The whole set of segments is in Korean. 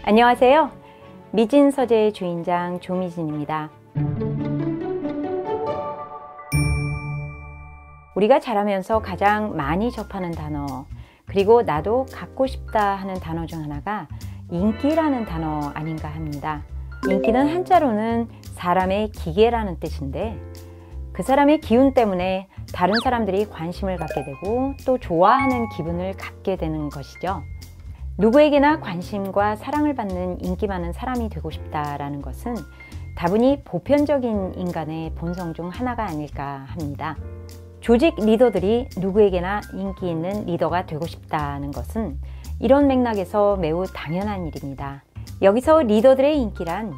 안녕하세요. 미진서재의 주인장 조미진입니다. 우리가 자라면서 가장 많이 접하는 단어, 그리고 나도 갖고 싶다 하는 단어 중 하나가 인기라는 단어 아닌가 합니다. 인기는 한자로는 사람의 기계라는 뜻인데, 그 사람의 기운 때문에 다른 사람들이 관심을 갖게 되고 또 좋아하는 기분을 갖게 되는 것이죠. 누구에게나 관심과 사랑을 받는 인기 많은 사람이 되고 싶다라는 것은 다분히 보편적인 인간의 본성 중 하나가 아닐까 합니다. 조직 리더들이 누구에게나 인기 있는 리더가 되고 싶다는 것은 이런 맥락에서 매우 당연한 일입니다. 여기서 리더들의 인기란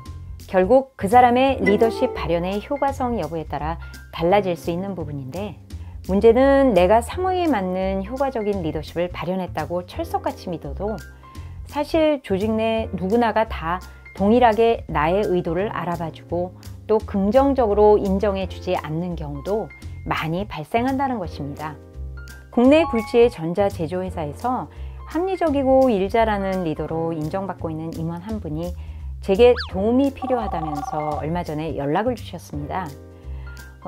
결국 그 사람의 리더십 발현의 효과성 여부에 따라 달라질 수 있는 부분인데, 문제는 내가 상황에 맞는 효과적인 리더십을 발현했다고 철석같이 믿어도 사실 조직 내 누구나가 다 동일하게 나의 의도를 알아봐주고 또 긍정적으로 인정해주지 않는 경우도 많이 발생한다는 것입니다. 국내 굴지의 전자제조회사에서 합리적이고 일 잘하는 리더로 인정받고 있는 임원 한 분이 제게 도움이 필요하다면서 얼마 전에 연락을 주셨습니다.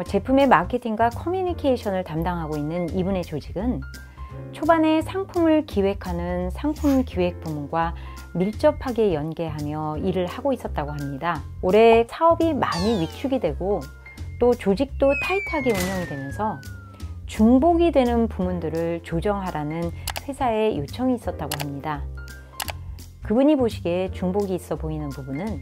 제품의 마케팅과 커뮤니케이션을 담당하고 있는 이분의 조직은 초반에 상품을 기획하는 상품 기획 부문과 밀접하게 연계하며 일을 하고 있었다고 합니다. 올해 사업이 많이 위축이 되고 또 조직도 타이트하게 운영이 되면서 중복이 되는 부문들을 조정하라는 회사의 요청이 있었다고 합니다. 그분이 보시기에 중복이 있어 보이는 부분은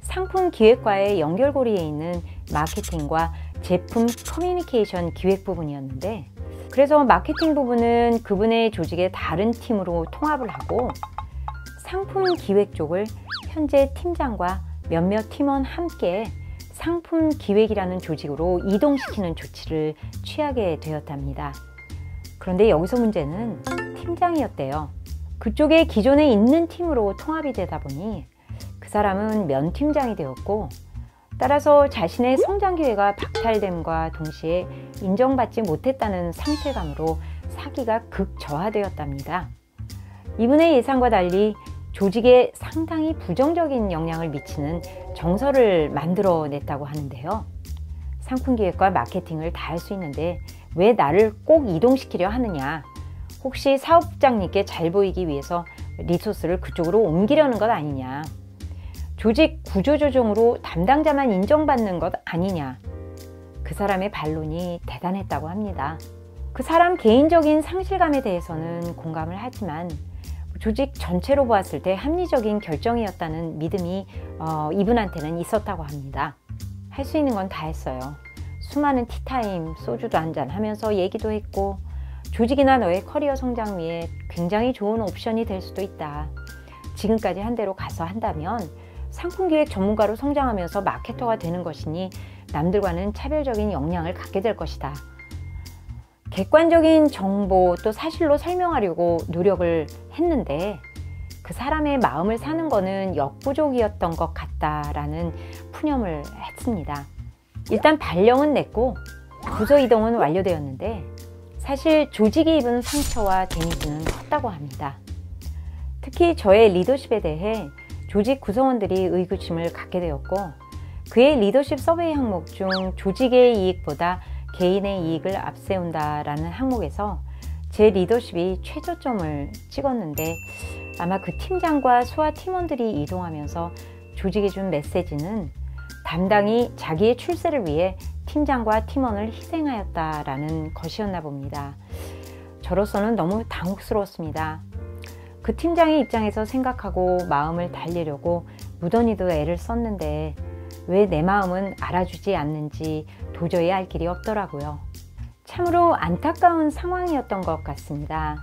상품 기획과의 연결고리에 있는 마케팅과 제품 커뮤니케이션 기획 부분이었는데, 그래서 마케팅 부분은 그분의 조직의 다른 팀으로 통합을 하고 상품 기획 쪽을 현재 팀장과 몇몇 팀원 함께 상품 기획이라는 조직으로 이동시키는 조치를 취하게 되었답니다. 그런데 여기서 문제는 팀장이었대요. 그쪽에 기존에 있는 팀으로 통합이 되다 보니 그 사람은 면팀장이 되었고, 따라서 자신의 성장 기회가 박탈됨과 동시에 인정받지 못했다는 상실감으로 사기가 극저하되었답니다. 이분의 예상과 달리 조직에 상당히 부정적인 영향을 미치는 정서를 만들어냈다고 하는데요. 상품기획과 마케팅을 다 할 수 있는데 왜 나를 꼭 이동시키려 하느냐, 혹시 사업부장님께 잘 보이기 위해서 리소스를 그쪽으로 옮기려는 것 아니냐, 조직 구조조정으로 담당자만 인정받는 것 아니냐, 그 사람의 반론이 대단했다고 합니다. 그 사람 개인적인 상실감에 대해서는 공감을 하지만 조직 전체로 보았을 때 합리적인 결정이었다는 믿음이 이분한테는 있었다고 합니다. 할 수 있는 건 다 했어요. 수많은 티타임, 소주도 한잔 하면서 얘기도 했고, 조직이나 너의 커리어 성장 위에 굉장히 좋은 옵션이 될 수도 있다. 지금까지 한 대로 가서 한다면 상품기획 전문가로 성장하면서 마케터가 되는 것이니 남들과는 차별적인 역량을 갖게 될 것이다. 객관적인 정보 또 사실로 설명하려고 노력을 했는데 그 사람의 마음을 사는 거는 역부족이었던 것 같다라는 푸념을 했습니다. 일단 발령은 냈고 부서 이동은 완료되었는데 사실 조직이 입은 상처와 데미지는 컸다고 합니다. 특히 저의 리더십에 대해 조직 구성원들이 의구심을 갖게 되었고, 그의 리더십 서베이 항목 중 조직의 이익보다 개인의 이익을 앞세운다라는 항목에서 제 리더십이 최저점을 찍었는데, 아마 그 팀장과 소하 팀원들이 이동하면서 조직에 준 메시지는 담당이 자기의 출세를 위해 팀장과 팀원을 희생하였다라는 것이었나 봅니다. 저로서는 너무 당혹스러웠습니다. 그 팀장의 입장에서 생각하고 마음을 달래려고 무던히도 애를 썼는데 왜 내 마음은 알아주지 않는지 도저히 알 길이 없더라고요. 참으로 안타까운 상황이었던 것 같습니다.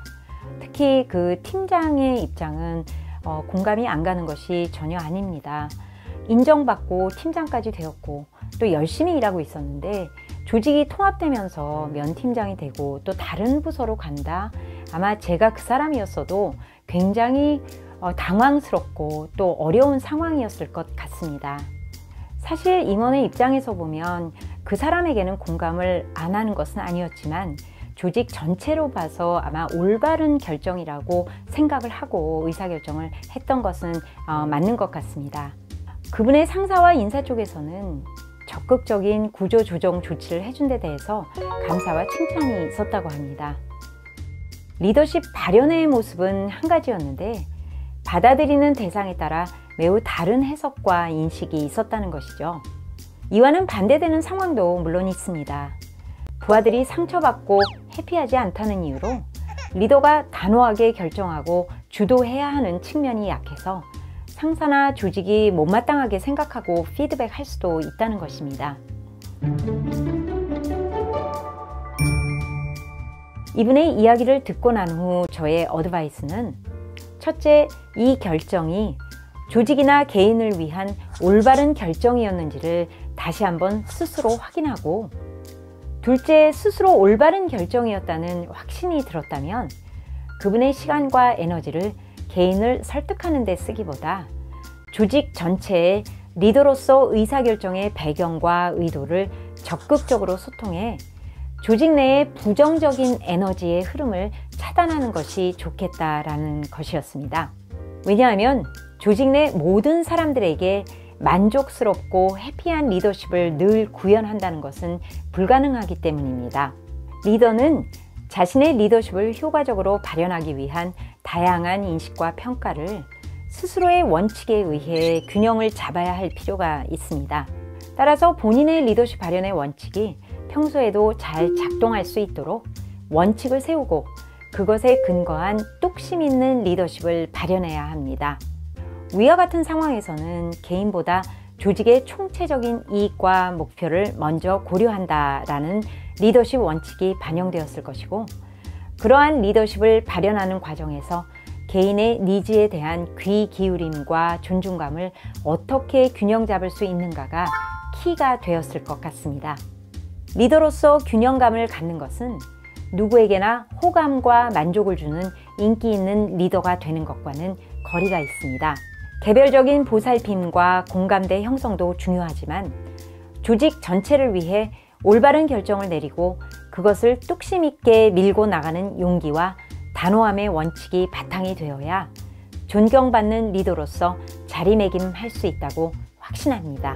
특히 그 팀장의 입장은 공감이 안 가는 것이 전혀 아닙니다. 인정받고 팀장까지 되었고 또 열심히 일하고 있었는데 조직이 통합되면서 면팀장이 되고 또 다른 부서로 간다? 아마 제가 그 사람이었어도 굉장히 당황스럽고 또 어려운 상황이었을 것 같습니다. 사실 임원의 입장에서 보면 그 사람에게는 공감을 안 하는 것은 아니었지만 조직 전체로 봐서 아마 올바른 결정이라고 생각을 하고 의사결정을 했던 것은 맞는 것 같습니다. 그분의 상사와 인사 쪽에서는 적극적인 구조조정 조치를 해준 데 대해서 감사와 칭찬이 있었다고 합니다. 리더십 발현의 모습은 한 가지였는데 받아들이는 대상에 따라 매우 다른 해석과 인식이 있었다는 것이죠. 이와는 반대되는 상황도 물론 있습니다. 부하들이 상처받고 해피하지 않다는 이유로 리더가 단호하게 결정하고 주도해야 하는 측면이 약해서 상사나 조직이 못마땅하게 생각하고 피드백할 수도 있다는 것입니다. 이분의 이야기를 듣고 난 후 저의 어드바이스는 첫째, 이 결정이 조직이나 개인을 위한 올바른 결정이었는지를 다시 한번 스스로 확인하고, 둘째, 스스로 올바른 결정이었다는 확신이 들었다면 그분의 시간과 에너지를 개인을 설득하는 데 쓰기보다 조직 전체의 리더로서 의사결정의 배경과 의도를 적극적으로 소통해 조직 내의 부정적인 에너지의 흐름을 차단하는 것이 좋겠다라는 것이었습니다. 왜냐하면 조직 내 모든 사람들에게 만족스럽고 해피한 리더십을 늘 구현한다는 것은 불가능하기 때문입니다. 리더는 자신의 리더십을 효과적으로 발현하기 위한 다양한 인식과 평가를 스스로의 원칙에 의해 균형을 잡아야 할 필요가 있습니다. 따라서 본인의 리더십 발현의 원칙이 평소에도 잘 작동할 수 있도록 원칙을 세우고 그것에 근거한 뚝심 있는 리더십을 발현해야 합니다. 위와 같은 상황에서는 개인보다 조직의 총체적인 이익과 목표를 먼저 고려한다라는 리더십 원칙이 반영되었을 것이고, 그러한 리더십을 발현하는 과정에서 개인의 니즈에 대한 귀 기울임과 존중감을 어떻게 균형 잡을 수 있는가가 키가 되었을 것 같습니다. 리더로서 균형감을 갖는 것은 누구에게나 호감과 만족을 주는 인기 있는 리더가 되는 것과는 거리가 있습니다. 개별적인 보살핌과 공감대 형성도 중요하지만 조직 전체를 위해 올바른 결정을 내리고 그것을 뚝심 있게 밀고 나가는 용기와 단호함의 원칙이 바탕이 되어야 존경받는 리더로서 자리매김할 수 있다고 확신합니다.